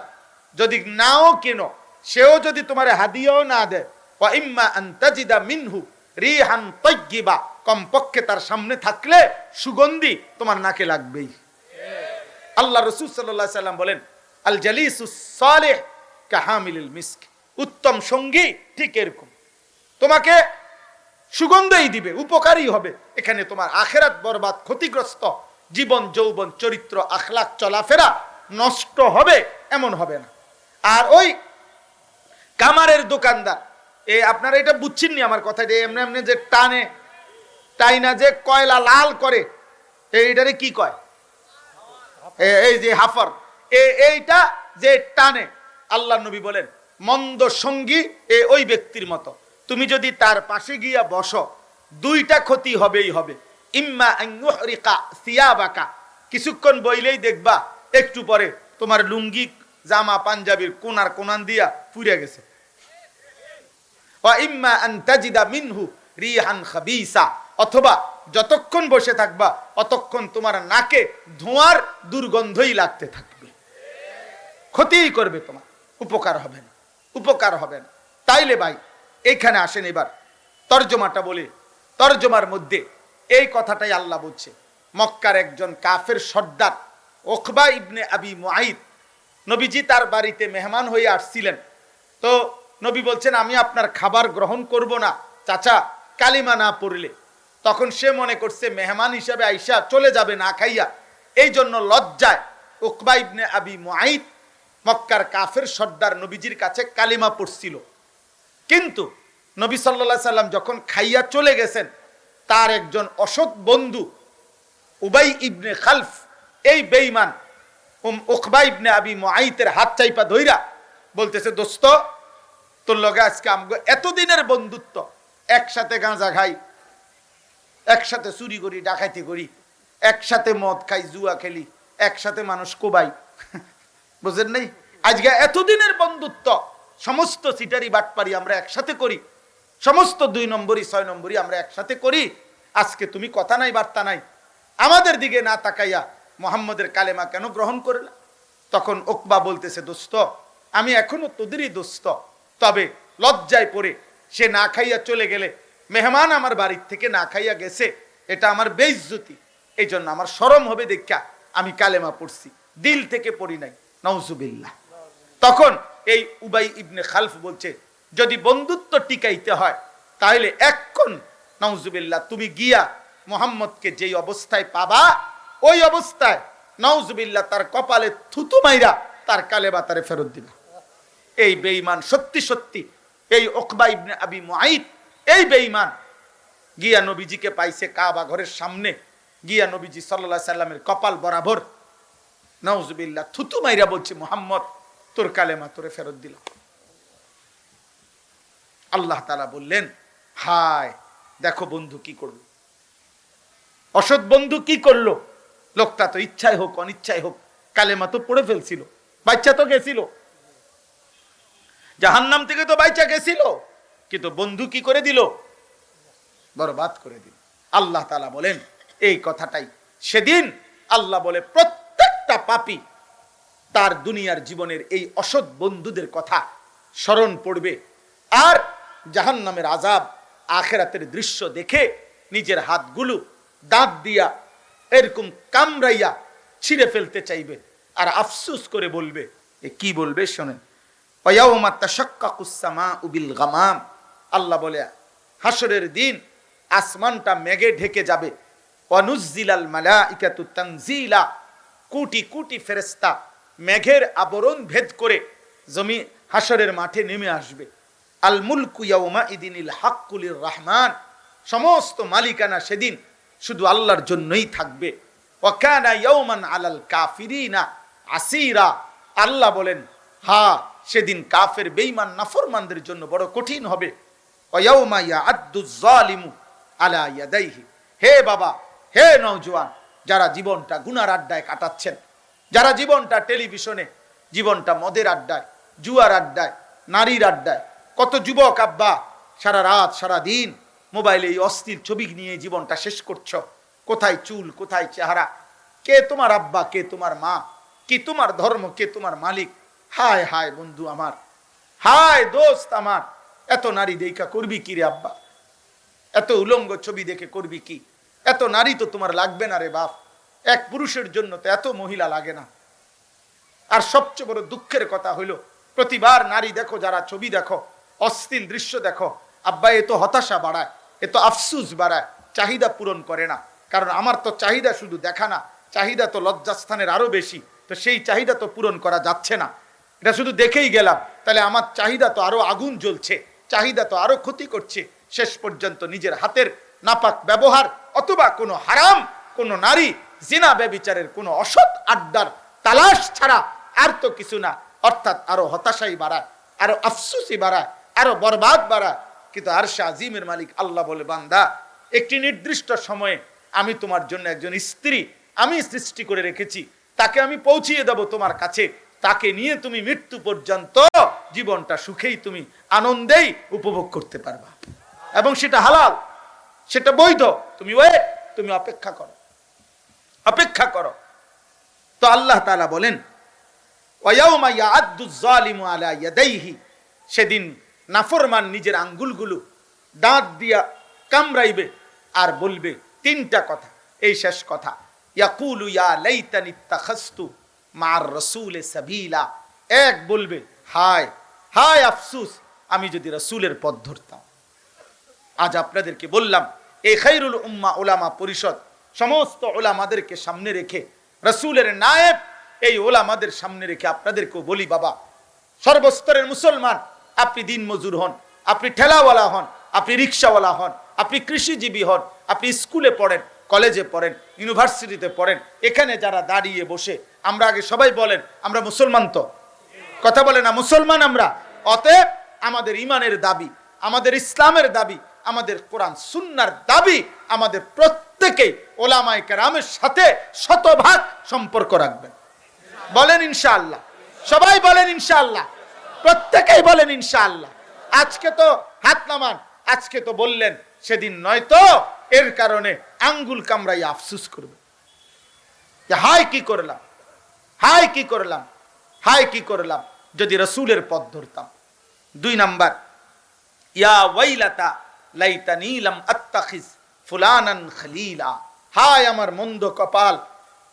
যদি নাও কেনো, সেও যদি তোমার হাদিয়াও না দেয়, ওয়া ইম্মা আন তাজিদা মিনহু রিহান তাইয়্যিবা, কমপক্ষে তার সামনে থাকলে সুগন্ধি তোমার নাকে লাগবেই। আল্লাহ রাসূল সাল্লাল্লাহু আলাইহি সাল্লাম বলেন, আল জালিসুস সালিহ কাহামিলিল মিস্ক, উত্তম সঙ্গী ঠিক এরকম, তোমাকে সুগন্ধই দিবে, উপকারী হবে। এখানে তোমার আখিরাত বরবাদ, ক্ষতিগ্রস্ত, জীবন যৌবন চরিত্র আখলাক চলাফেরা নষ্ট হবে এমন হবে না। আর ওই কামারের দোকানদার, আপনারা এটা বুঝছেননি আমার কথা, এমনি এমনি যে টানে টাইনা যে কয়লা লাল করে, এইটারে কি কয়? এই যে হাফার, এইটা যে টানে, আল্লাহ নবী বলেন মন্দ সঙ্গী ওই ব্যক্তির মতো। তুমি যদি তার পাশে গিয়া বসো, 2টা ক্ষতি হবেই হবে। ইম্মা আন ইউহরিকা সিয়াবাকা, কিছুক্ষণ বইলেই দেখবা একটু পরে তোমার লুঙ্গি জামা পাঞ্জাবির কোনার কোনান দিয়া পুড়ে গেছে। ওয়া ইম্মা আন তাজিদা মিনহু রিহান খাবিসা, অথবা যতক্ষণ বসে থাকবা অতক্ষণ তোমার নাকে ধোঁয়ার দুর্গন্ধই লাগতে থাকবে, ক্ষতিই করবে, তোমার উপকার হবে না, উপকার হবে না। তাইলে ভাই এইখানে আসেন, এবার তরজমাটা বলে, তরজমার মধ্যে এই কথাটাই আল্লাহ বলছে। মক্কার একজন কাফের সর্দার উকবা ইবনে আবি মুআইত, নবীজি তার বাড়িতে মেহমান হয়ে আসছিলেন। তো নবী বলছেন, আমি আপনার খাবার গ্রহণ করব না চাচা কালিমা না পড়লে। তখন সে মনে করছে মেহমান হিসাবে আইসা চলে যাবে না খাইয়া, এই জন্য লজ্জায় উকবা ইবনে আবি মুআইত মক্কার কাফের সর্দার নবীজির কাছে কালিমা পড়ছিল। কিন্তু নবী সাল্লাল্লাহু আলাইহি সাল্লাম যখন খাইয়া চলে গেছেন, তার একজন অসৎ বন্ধু উবাই ইবনে খালফ, এই বেঈমান উকবা ইবনে আবি মুআইতের হাত চাইপা ধইরা বলতেছে, দোস্ত তোর লগে আজকে আমগো এতদিনের বন্ধুত্ব, একসাথে গাঁজা খাই, একসাথে চুরি করি, ডাকাতি করি, একসাথে মদ খাই, জুয়া খেলি, একসাথে মানুষ কোবাই, বুঝেন নাই? আজকে এতদিনের বন্ধুত্ব সমস্ত সিটারি বাটপারি আমরা একসাথে করি, সমস্ত 2 নম্বরই 6 নম্বরই আমরা একসাথে করি। আজকে তুমি কথা নাই বার্তা নাই, আমাদের দিকে না তাকাইয়া মুহাম্মদের কালেমা কেন গ্রহণ করলা? তখন উকবা বলতেছে, দোস্ত আমি এখনো তোদেরই দোস্ত, তবে লজ্জায় পড়ে সে না খাইয়া চলে গেলে, মেহমান আমার বাড়ির থেকে না খাইয়া গেছে, এটা আমার বেইজ্জতি, এই জন্য আমার শরম হবে দেখা আমি কালেমা পড়ছি, দিল থেকে পড়ি নাই। নাউজুবিল্লাহ। তখন এই উবাই ইবনে খালফ বলছে, যদি বন্ধুত্ব টিকাইতে হয় তাহলে এখন নাউজুবিল্লাহ তুমি গিয়া মুহাম্মদকে যেই অবস্থায় পাবা, ওই অবস্থায় নাউজুবিল্লাহ তার কপালে থুতু মাইরা তার কালেমা তারে ফেরত দিবা। এই বেঈমান সত্যি সত্যি এই উকবা ইবনে আবি মুআইত, এই বেঈমান গিয়া নবীজিকে পাইছে কাবা ঘরের সামনে, গিয়া নবীজি সাল্লাল্লাহু আলাইহি সাল্লামের কপাল বরাবর নাউজুবিল্লাহ থুতু মাইরা বলছে, মুহাম্মদ তোর কালেমা তোরে ফেরত দিল। আল্লাহ তাআলা বললেন, হায় দেখো বন্ধু কি করলো, অসৎ বন্ধু কি করলো। লোকটা তো ইচ্ছায় হোক অনিচ্ছায় হোক কালেমা তো পড়ে ফেলছিল, বাচ্চা তো গেছিল, জাহান্নাম থেকে তো বাচ্চা গেছিল, কিন্তু বন্ধু কি করে দিল? বরবাদ করে দিল। আল্লাহ তাআলা বলেন এই কথাটাই সেদিন আল্লাহ বলে প্রত্যেকটা পাপী তার দুনিয়ার জীবনের এই অসৎ বন্ধুদের কথা স্মরণ পড়বে, আর জাহান্নামের আযাব আখিরাতের দৃশ্য দেখে নিজের হাতগুলো দাঁত দিয়া এরকম কামড়াইয়া ছিঁড়ে ফেলতে চাইবে, আর আফসোস করে বলবে। এ কি বলবে শোনেন, ওয়ায়াউমা তাশাক্কাকুস সামাউ বিল গামাম, আল্লাহ বলে হাসরের দিন আসমানটা মেঘে ঢেকে যাবে, ওয়া নুজ্জিলাল মালাইকাতু তানজিলা, কোটি কোটি ফেরেশতা মেঘের আবরণ ভেদ করে জমি হাসরের মাঠে নেমে আসবে। আল মুলকু ইয়াউমা ইদিনিল হাক্কু লির রহমান, সমস্ত মালিকানা সেদিন শুধু আল্লাহর জন্যই থাকবে। ওয়া কানা ইয়াউমান আলাল কাফিরিনা আসীরা, আল্লাহ বলেন হ্যাঁ সেদিন কাফের বেঈমান নাফরমানদের জন্য বড় কঠিন হবে। ওয়া ইয়াউমা ইয়াআদ্দুজ যালিমু আলা ইয়াদাইহি, হে বাবা হে নওজোয়ান, যারা জীবনটা গুনার আড্ডায় কাটাচ্ছেন, যারা জীবনটা টেলিভিশনে, জীবনটা মদের আড্ডায়, জুয়ার আড্ডায়, নারীর আড্ডায়, কত যুবক আব্বা সারা রাত সারা দিন মোবাইলে এই অস্থির ছবি নিয়ে জীবনটা শেষ করছো। কোথায় চুল, কোথায় চেহারা, কে তোমার আব্বা, কে তোমার মা, কি তোমার ধর্ম, কে তোমার মালিক। হায় হায় বন্ধু আমার, হায় দোস্ত আমার, এত নারী দেখা করবি কি রে আব্বা, এত উলঙ্গ ছবি দেখে করবি কি? এত নারী তো তোমার লাগবে না রে বাপ, এক পুরুষের জন্য তো এত মহিলা লাগে না। আর সবচেয়ে বড় দুঃখের কথা হইল, প্রতিবার নারী দেখো, যারা ছবি দেখো, অশ্লীল দৃশ্য দেখো, আব্বা এ তো হতাশা বাড়ায়, এ তো আফসুস বাড়ায়, চাহিদা পূরণ করে না। কারণ আমার তো চাহিদা শুধু দেখা না, চাহিদা তো লজ্জাস্থানের আরো বেশি, তো সেই চাহিদা তো পূরণ করা যাচ্ছে না। এটা শুধু দেখেই গেলাম, তাহলে আমার চাহিদা তো আরো আগুন জ্বলছে, চাহিদা তো আরো ক্ষতি করছে। শেষ পর্যন্ত নিজের হাতের নাপাক ব্যবহার অথবা কোনো হারাম কোনো নারী জিনা ব্যভিচারের কোনো অসৎ আড্ডার তালাশ ছাড়া আর তো কিছু না। অর্থাৎ আরো হতাশাই বাড়ায়, আরো আফসোসই বাড়ায়, আরো বরবাদ বাড়ায়। কিন্তু আরশে আজিমের মালিক আল্লাহ বলে, বান্দা একটি নির্দিষ্ট সময়ে আমি তোমার জন্য একজন স্ত্রী আমি সৃষ্টি করে রেখেছি, তাকে আমি পৌঁছিয়ে দেব তোমার কাছে, তাকে নিয়ে তুমি মৃত্যু পর্যন্ত জীবনটা সুখেই তুমি আনন্দেই উপভোগ করতে পারবা, এবং সেটা হালাল, সেটা বৈধ। তুমি তুমি অপেক্ষা করো, অপেক্ষা করো। তো আল্লাহ তাআলা বলেন, ওয়ায়াউমা ইয়াআদ্দুজ যালিমু আলা ইয়াদাইহি, সেদিন নাফরমান নিজের আঙ্গুলগুলো দাঁত দিয়া কামড়াইবে আর বলবে তিনটা কথা। এই শেষ কথা, ইয়াকুলু ইয়া লাইতানি ইত্তাখাযতু মা'আর রাসূলি সাবিলা, এক বলবে হায় হায় আফসোস, আমি যদি রাসূলের পথ ধরতাম। আজ আপনাদেরকে বললাম, এই খায়রুল উম্মাহ উলামা পরিষদ সমস্ত উলামাদেরকে সামনে রেখে, রাসূলের নায়েব এই উলামাদের সামনে রেখে আপনাদেরকেও বলি, বাবা সর্বস্তরের মুসলমান, আপনি দিন মজুর হন, আপনি ঠেলাওয়ালা হন, আপনি রিক্সাওয়ালা হন, আপনি কৃষিজীবী হন, আপনি স্কুলে পড়েন, কলেজে পড়েন, ইউনিভার্সিটিতে পড়েন, এখানে যারা দাঁড়িয়ে বসে, আমরা আগে সবাই বলেন আমরা মুসলমান, তো কথা বলে না মুসলমান আমরা। অতএব আমাদের ইমানের দাবি, আমাদের ইসলামের দাবি, আমাদের কোরআন সুন্নাহর দাবি, আমাদের প্রত্যেকেই ওলামায়ে কেরামের সাথে শতভাগ সম্পর্ক রাখবেন। বলেন ইনশাআল্লাহ, সবাই বলেন ইনশাআল্লাহ। প্রত্যেকেই বলেন ইনশাআল্লাহ। আজকে তো হাত নামান, আজকে তো বললেন, সেদিন নয়তো এর কারণে আঙ্গুল কামড়াই আফসোস করবে যে হায় কি করলাম, হায় কি করলাম, হায় কি করলাম যদি রাসূলের পথ ধরতাম। 2 নাম্বার, ইয়া ওয়াইলাতা লাইতানি লাম আত্তাখিজ ফুলানান খলিলা। হায় আমার মন্দ কপাল।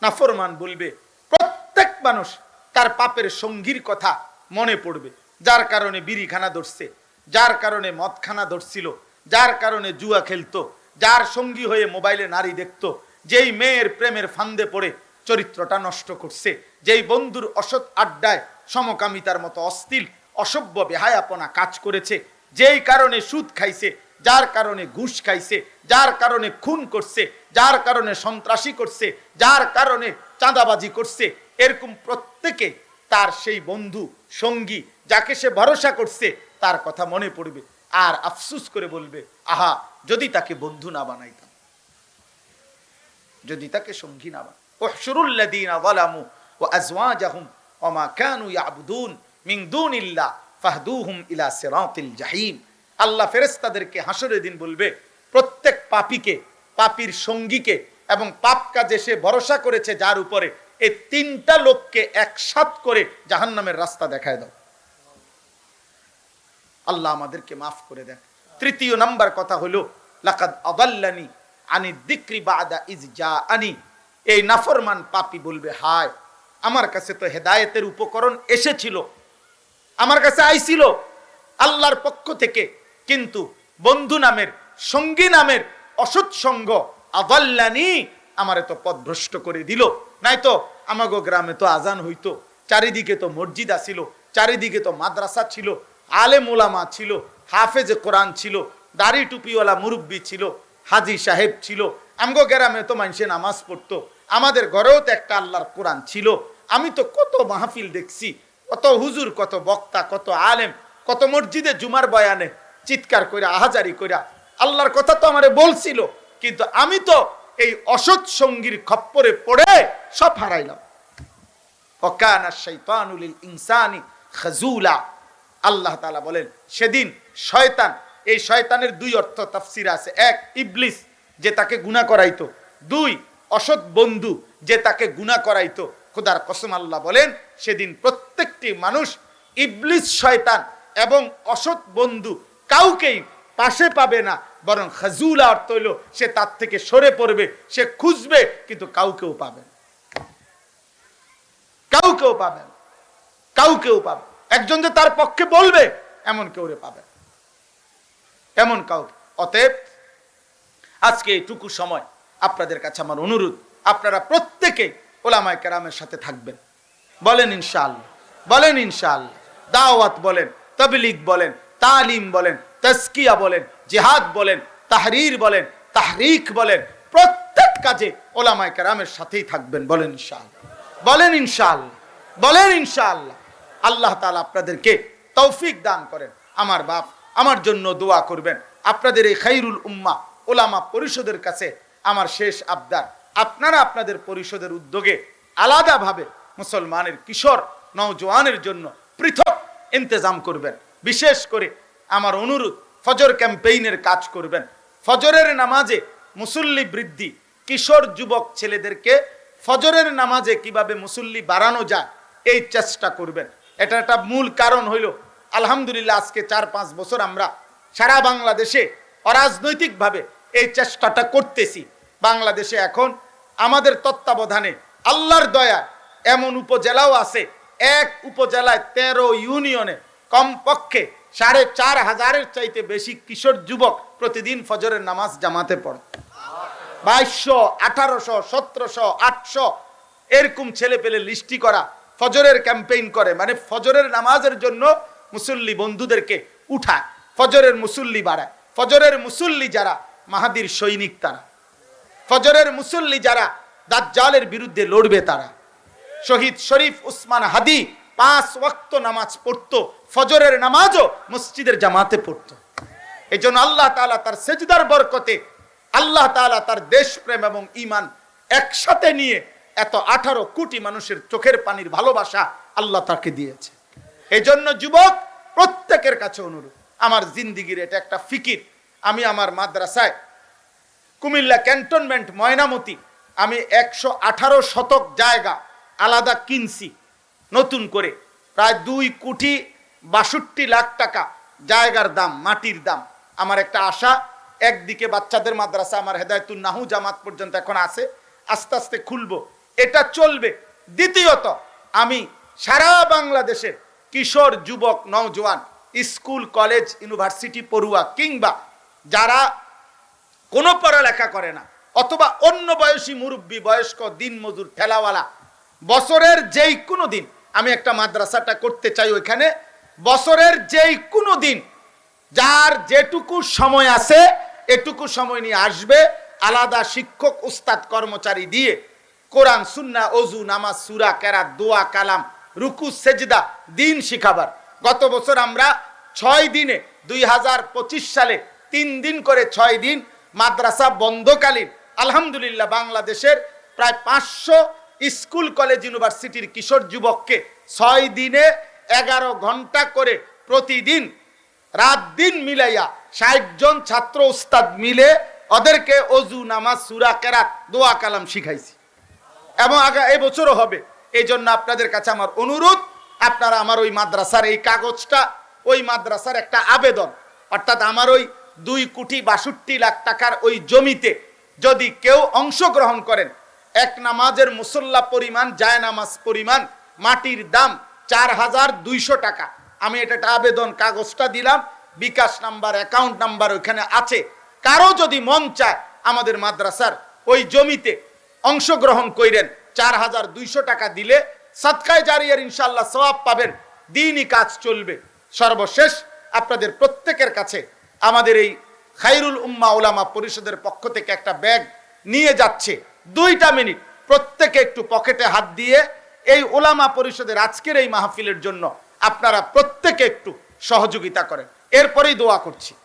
নাফরমান বলবে, প্রত্যেক মানুষ তার পাপের সঙ্গীর কথা মনে পড়বে, যার কারণে বিড়িখানা ধরছে, যার কারণে মদখানা ধরছিল, যার কারণে জুয়া খেলতো, যার সঙ্গী হয়ে মোবাইলে নারী দেখতো, যেই মেয়ের প্রেমের ফান্দে পড়ে চরিত্রটা নষ্ট করছে, যেই বন্ধুর অসৎ আড্ডায় সমকামিতার মতো অশ্লীল অসভ্য বেহায়াপনা কাজ করেছে, যেই কারণে সুদ খাইছে, যার কারণে ঘুষ খাইছে, যার কারণে খুন করছে, যার কারণে সন্ত্রাসী করছে, যার কারণে চাঁদাবাজি করছে, এরকম প্রত্যেকে তার সেই বন্ধু সঙ্গী যাকে সে ভরসা করছে তার কথা মনে পড়বে আর আফসোস করে বলবে, আহা যদি তাকে বন্ধু না বানাইতাম, যদি তাকে সঙ্গী না বানাই। উহশুরুল লাযীনা যালামু ওয়া আযওয়াজাহুম ওয়া মা কানু ইয়াবুদুন মিন দুনিল্লাহ ফাহদুহুম ইলা সিরাতিল জাহিম। আল্লাহ ফেরেশতাদেরকে হাসরের দিন বলবে, প্রত্যেক পাপীকে, পাপীর সঙ্গীকে এবং পাপ কাজে সে ভরসা করেছে যার উপরে, এই 3টা লোককে একসাথ করে জাহান্নামের রাস্তা দেখায় দাও। আল্লাহ আমাদেরকে মাফ করে দেন। 3য় নাম্বার কথা হলো, লাকাদ আদাল্লানি আনি যিকরি বাদা ইজ জাআনি। এই নাফরমান পাপী বলবে, হায় আমার কাছে তো হেদায়েতের উপকরণ এসেছিল, আমার কাছে আইছিল আল্লাহর পক্ষ থেকে, কিন্তু বন্ধু নামের, সঙ্গী নামের অসৎ সঙ্গ আদাল্লানি আমারে তো পথভ্রষ্ট করে দিল। নাই তো আমাগো গ্রামে তো আজান হইতো, চারিদিকে তো মসজিদ আছিল, চারিদিকে তো মাদ্রাসা ছিল, আলেম ওলামা ছিল, হাফেজে কোরআন ছিল, দাড়ি টুপিওয়ালা মুরব্বী ছিল, হাজি সাহেব ছিল, আমগো গ্রামে তো মানুষে নামাজ পড়তো, আমাদের ঘরেও তো একটা আল্লাহর কোরআন ছিল। আমি তো কত মাহফিল দেখছি, কত হুজুর, কত বক্তা, কত আলেম, কত মসজিদে জুমার বয়ানে চিৎকার কইরা আহাজারি কইরা আল্লাহর কথা তো আমারে বলছিল, কিন্তু আমি তো এই অসৎ সঙ্গীর খপ্পরে পড়ে সব হারাইলাম। ওয়াকানা শাইতানু লিল ইনসানি খাজুলা। আল্লাহ তাআলা বলেন, সেদিন শয়তান, এই শয়তানের 2 অর্থ তাফসীরে আছে। 1 ইবলিস, যে তাকে গুনাহ করাইতো। 2 অসৎ বন্ধু, যে তাকে গুনাহ করাইতো। খোদার কসম আল্লাহ বলেন, সেদিন প্রত্যেকটি মানুষ ইবলিস, শয়তান এবং অসৎ বন্ধু কাউকেই পাশে পাবে না, বরং খাজুলা অর্থ হইল সে তার থেকে সরে পড়বে, সে খুঁজবে কিন্তু কাউকেও পাবে না, কাউকেও পাবে না, কাউকেও পাবে। একজন যে তার পক্ষে বলবে এমন কেউ পাবে, এমন কাউকে। অতএব আজকে এইটুকু সময় আপনাদের কাছে আমার অনুরোধ, আপনারা প্রত্যেকে ওলামায়ে কেরামের সাথে থাকবেন। বলেন ইনশাআল্লাহ, বলেন ইনশাআল্লাহ। দাওয়াত বলেন, তাবলীগ বলেন, তালিম বলেন, তাজকিয়া বলেন, জিহাদ বলেন, তাহরীর বলেন, তাহরিক বলেন, প্রত্যেক কাজে ওলামায়ে কেরামের সাথেই থাকবেন। বলেন ইনশাআল্লাহ, বলেন ইনশাআল্লাহ, বলেন ইনশাআল্লাহ। আল্লাহ তাআলা আপনাদেরকে তৌফিক দান করেন। আমার বাপ আমার জন্য দোয়া করবেন। আপনাদের এই খায়রুল উম্মাহ ওলামা পরিষদের কাছে আমার শেষ আবদার, আপনারা আপনাদের পরিষদের উদ্যোগে আলাদাভাবে মুসলমানের কিশোর নওজোয়ানের জন্য পৃথক ইন্তজাম করবেন। বিশেষ করে আমার অনুরোধ, ফজর ক্যাম্পেইনের কাজ করবেন। ফজরের নামাজে মুসল্লি বৃদ্ধি, কিশোর যুবক ছেলেদেরকে ফজরের নামাজে কিভাবে মুসল্লি বাড়ানো যায় এই চেষ্টা করবেন। এটা একটা মূল কারণ হইল, আলহামদুলিল্লাহ আজকে 4-5 বছর আমরা সারা বাংলাদেশে অরাজনৈতিকভাবে এই চেষ্টাটা করতেছি। বাংলাদেশে এখন আমাদের তত্ত্বাবধানে আল্লাহর দয়া এমন উপজেলাও আছে, এক উপজেলায় 13 ইউনিয়নে কমপক্ষে 4,500-এর চাইতে বেশি কিশোর যুবক প্রতিদিন ফজরের নামাজ জামাতে পড়ে। 2200, 1800, 1700, 800 এরকম ছেলে পেলে লিস্টি করা ফজরের ক্যাম্পেইন করে, মানে ফজরের নামাজের জন্য মুসল্লি বন্ধুদেরকে উঠায়, ফজরের মুসল্লি বাড়ায়। ফজরের মুসল্লি যারা মাহাদির সৈনিক, তারা ফজরের মুসল্লি যারা দাজ্জালের বিরুদ্ধে লড়বে, তারা শহীদ শরীফ উসমান হাদি 5 ওয়াক্ত নামাজ পড়তো, ফজরের নামাজও মসজিদের জামাতে পড়তো। এই জন্য আল্লাহ তাআলা তার সেজদার বরকতে, আল্লাহ তাআলা তার দেশপ্রেম এবং ঈমান একসাথে নিয়ে এত 18 কোটি মানুষের চোখের পানির ভালোবাসা আল্লাহ তাকে দিয়েছে। এই জন্য যুবক প্রত্যেকের কাছে অনুরোধ, আমার জিন্দিগির এটা একটা ফিকির, আমি আমার মাদ্রাসায় কুমিল্লা ক্যান্টনমেন্ট ময়নামতি আমি 118 শতক জায়গা আলাদা কিনছি নতুন করে, প্রায় 2,62,00,000 টাকা জায়গার দাম, মাটির দাম। আমার একটা আশা, একদিকে বাচ্চাদের মাদ্রাসা আমার হেদায়েতুন নাহু জামাত পর্যন্ত এখন আছে, আস্তে আস্তে খুলবো, এটা চলবে। দ্বিতীয়ত আমি সারা বাংলাদেশের কিশোর যুবক নওজোয়ান, স্কুল কলেজ ইউনিভার্সিটি পড়ুয়া কিংবা যারা কোনো পড়ালেখা করে না অথবা অন্য বয়সী মুরব্বী, বয়স্ক, দিনমজুর, ঠেলাওয়ালা, বছরের যেই কোনো দিন আমি একটা মাদ্রাসাটা করতে চাই। ওইখানে বছরের যেই কোনো দিন যার যেটুকু সময় আছে এটুকু সময় নিয়ে আসবে, আলাদা শিক্ষক উস্তাদ কর্মচারী দিয়ে কোরআন সুন্নাহ ওযু নামাজ সূরা কেরাত দোয়া কালাম রুকু সেজদা দিন শিখাবার। গত বছর আমরা 6 দিনে 2025 সালে 3 দিন করে 6 দিন মাদ্রাসা বন্ধকালীন আলহামদুলিল্লাহ বাংলাদেশের প্রায় 500 স্কুল কলেজ ইউনিভার্সিটির কিশোর যুবককে 6 দিনে 11 ঘন্টা করে প্রতিদিন রাত দিন মিলাইয়া 60 জন ছাত্র উস্তাদ মিলে ওদেরকে ওযু নামাজ সূরা কেরাত দোয়া কালাম শিখাইছি এবং এই বছরও হবে। এই জন্য আপনাদের কাছে আমার অনুরোধ, আপনারা আমার ওই মাদ্রাসার এই কাগজটা, ওই মাদ্রাসার একটা আবেদন, অর্থাৎ আমার ওই 2,62,00,000 টাকার ওই জমিতে যদি কেউ অংশগ্রহণ করেন, এক নামাজের মুসল্লা পরিমাণ, জায় নামাজ পরিমাণ মাটির দাম 4,200 টাকা। আমি এটা একটা আবেদন কাগজটা দিলাম, বিকাশ নাম্বার, অ্যাকাউন্ট নাম্বার ওইখানে আছে। কারো যদি মন চায় আমাদের মাদ্রাসার ওই জমিতে অংশগ্রহণ করেন, 4,200 টাকা দিলে সাদকায়ে জারিয়ার ইনশাআল্লাহ সওয়াব পাবেন, দ্বীনি কাজ চলবে। সর্বশেষ আপনাদের প্রত্যেকের কাছে আমাদের এই খায়রুল উম্মাহ উলামা পরিষদের পক্ষ থেকে একটা ব্যাগ নিয়ে যাচ্ছে। 2টা মিনিট প্রত্যেকে একটু পকেটে হাত দিয়ে এই উলামা পরিষদের আজকের এই মাহফিলের জন্য আপনারা প্রত্যেকে একটু সহযোগিতা করেন, এরপরেই দোয়া করছি।